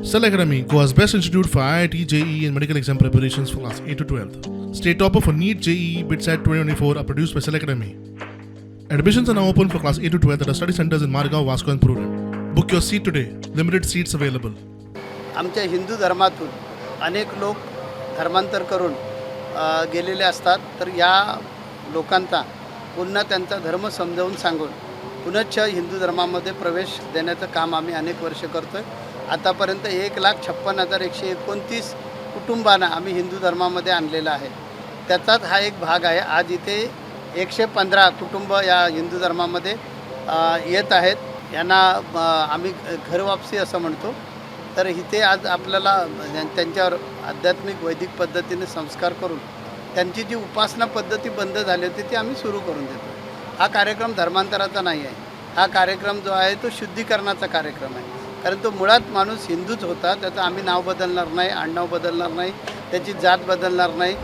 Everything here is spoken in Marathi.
Cell Academy, Goa's best institute for IIT, JEE and medical exam preparations for class 8 to 12th. State topper for NEET, JEE, BITSAT 2024 are produced by Cell Academy. Admissions are now open for class 8 to 12th at our study centers in Margao, Vasco and Purun. Book your seat today. Limited seats available. आमच्या हिंदू धर्मातून अनेक लोक धर्मांतर करून गेलेले असतात, तर या लोकांचा पुन्हा त्यांचा धर्म समजावून सांगून पुनश्च हिंदू धर्मामध्ये प्रवेश देण्याचं काम आम्ही अनेक वर्ष करतो आहे. आतापर्यंत 1,56,129 कुटुंबांना आम्ही हिंदू धर्मामध्ये आणलेलं आहे. त्याचाच हा एक भाग आहे. आज इथे 115 कुटुंब या हिंदू धर्मामध्ये येत आहेत. यांना आम्ही घरवापसी असं म्हणतो. तर इथे आज आपल्याला त्यांच्यावर आध्यात्मिक वैदिक पद्धतीने संस्कार करून त्यांची जी उपासना पद्धती बंद झाली होती ती आम्ही सुरू करून देतो. हा कार्यक्रम धर्मांतराचा नाही आहे. हा कार्यक्रम जो आहे तो शुद्धीकरणाचा कार्यक्रम आहे. कारण तो मुळात माणूस हिंदूच होता. त्याचं आम्ही नाव बदलणार नाही, आडनाव बदलणार नाही, त्याची जात बदलणार नाही.